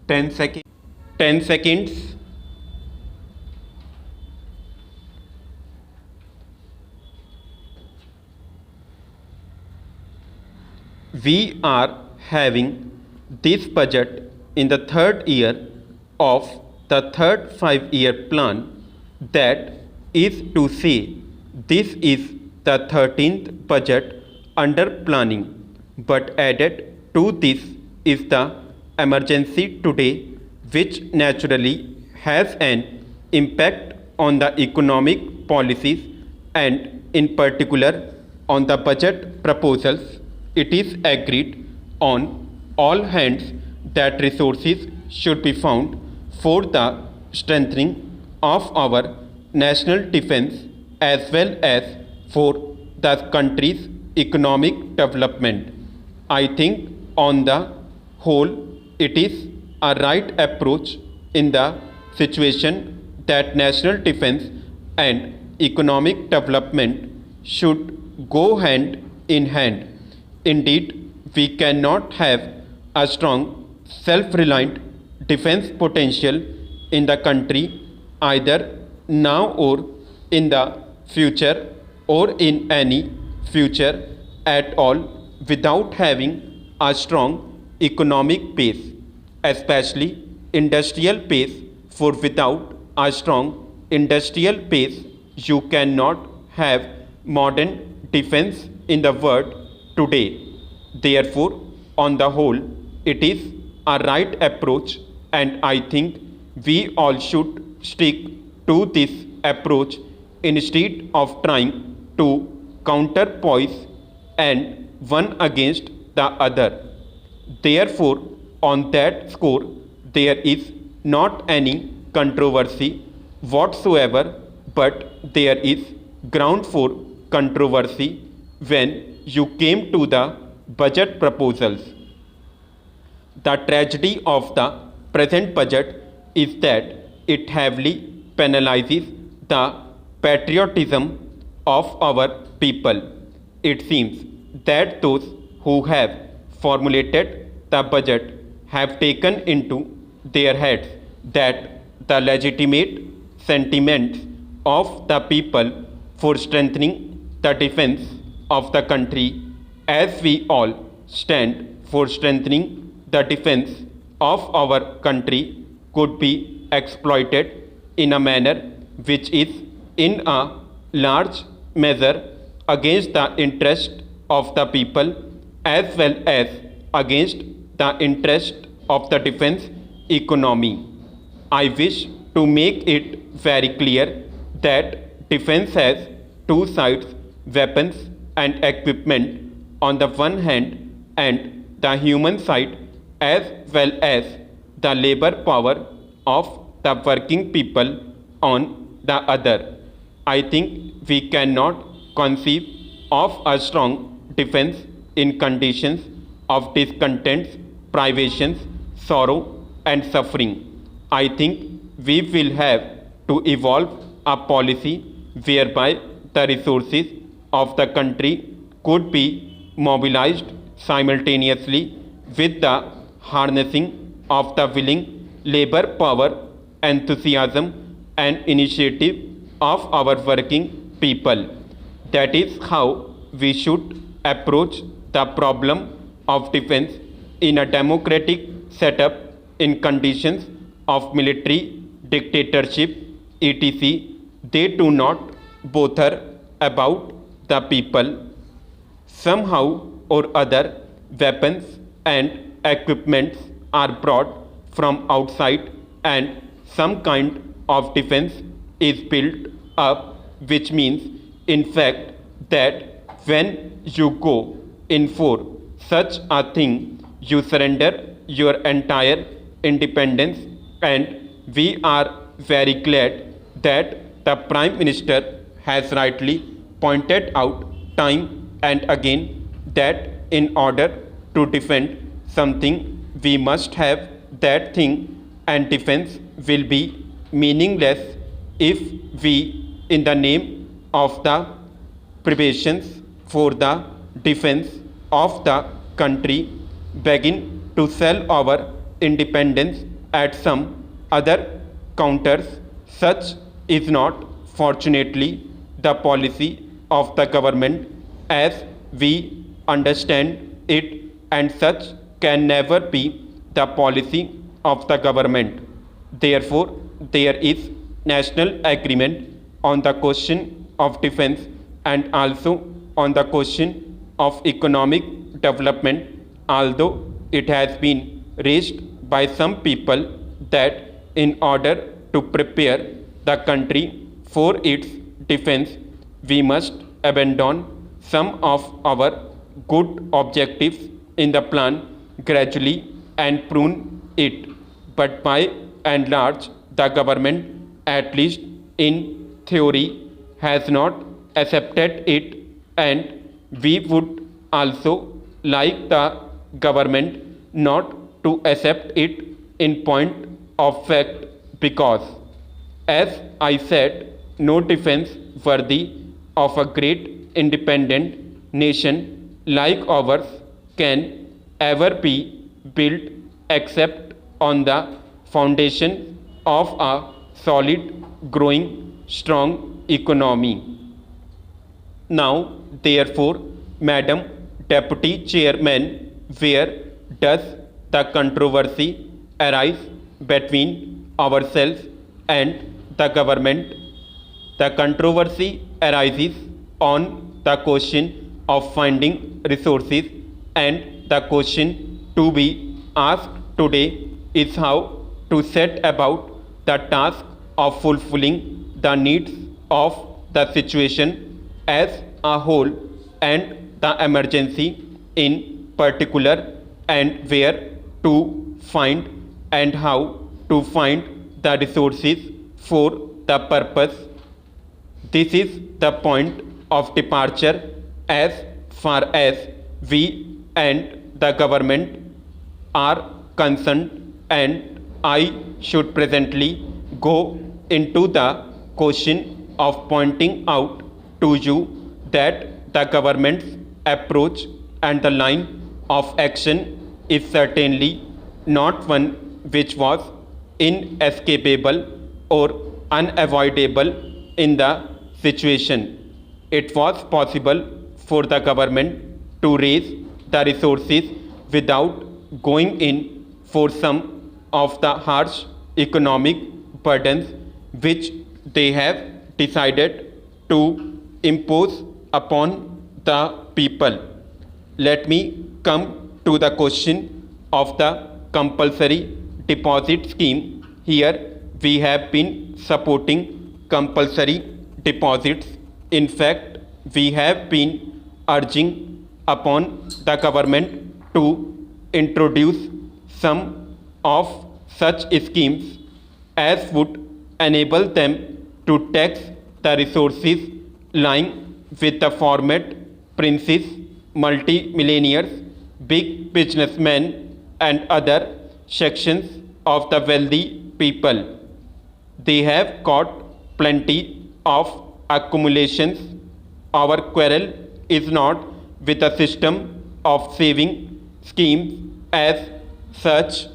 10 seconds. 10 seconds. We are having this budget in the third year of the third 5-year plan. That is to say, this is the 13th budget under planning. But added to this is the emergency today, which naturally has an impact on the economic policies and in particular on the budget proposals. It is agreed on all hands that resources should be found for the strengthening of our national defense as well as for the country's economic development. I think on the whole it is a right approach in the situation that national defense and economic development should go hand in hand. Indeed, we cannot have a strong, self reliant defense potential in the country either now or in the future or in any future at all without having a strong economic base, especially industrial base, for without a strong industrial base you cannot have modern defense in the world today. Therefore, on the whole, it is a right approach, and I think we all should stick to this approach instead of trying to counterpoise and one against the other. Therefore, on that score, there is not any controversy whatsoever, but there is ground for controversy when you came to the budget proposals. The tragedy of the present budget is that it heavily penalizes the patriotism of our people. It seems that those who have formulated the budget have taken into their heads that the legitimate sentiments of the people for strengthening the defense of the country, as we all stand for strengthening the defense of our country, could be exploited in a manner which is in a large measure against the interest of the people as well as against the interest of the defense economy. I wish to make it very clear that defense has two sides, weapons and equipment on the one hand and the human side as well as the labor power of the working people on the other. I think we cannot conceive of a strong defense in conditions of discontent, privations, sorrow and suffering. I think we will have to evolve a policy whereby the resources of the country could be mobilized simultaneously with the harnessing of the willing labor power, enthusiasm and initiative of our working people. That is how we should approach the problem of defense in a democratic setup in conditions of military dictatorship, etc. They do not bother about the people. Somehow or other, weapons and equipments are brought from outside and some kind of defense is built up, which means in fact that when you go in for such a thing, you surrender your entire independence, and we are very glad that the Prime Minister has rightly pointed out time and again that in order to defend something, we must have that thing, and defense will be meaningless if we, in the name of the privations for the defense of the country, begin to sell our independence at some other counters. Such is not, fortunately, the policy of the government as we understand it, and such can never be the policy of the government. Therefore, there is national agreement on the question of defense and also on the question of economic development, although it has been raised by some people that in order to prepare the country for its defense, we must abandon some of our good objectives in the plan gradually and prune it. But by and large, the government, at least in theory, has not accepted it, and we would also like the government not to accept it in point of fact, because, as I said, no defense worthy of a great independent nation like ours can ever be built except on the foundation of a solid, growing, strong economy. Now, therefore, Madam Deputy Chairman, where does the controversy arise between ourselves and the government? The controversy arises on the question of finding resources, and the question to be asked today is how to set about the task of fulfilling the needs of the situation as a whole and the emergency in particular, and where to find and how to find the resources for the purpose. This is the point of departure as far as we and the government are concerned, and I should presently go into the question of pointing out to you that the government's approach and the line of action is certainly not one which was inescapable or unavoidable in the situation. It was possible for the government to raise the resources without going in for some of the harsh economic burdens which they have decided to impose upon the people. Let me come to the question of the compulsory deposit scheme. Here we have been supporting compulsory deposits. In fact, we have been urging upon the government to introduce some of such schemes as would enable them to tax the resources lying with the format princes, multi-millionaires, big businessmen, and other sections of the wealthy people. They have got plenty of accumulations. Our quarrel is not with a system of saving schemes as such,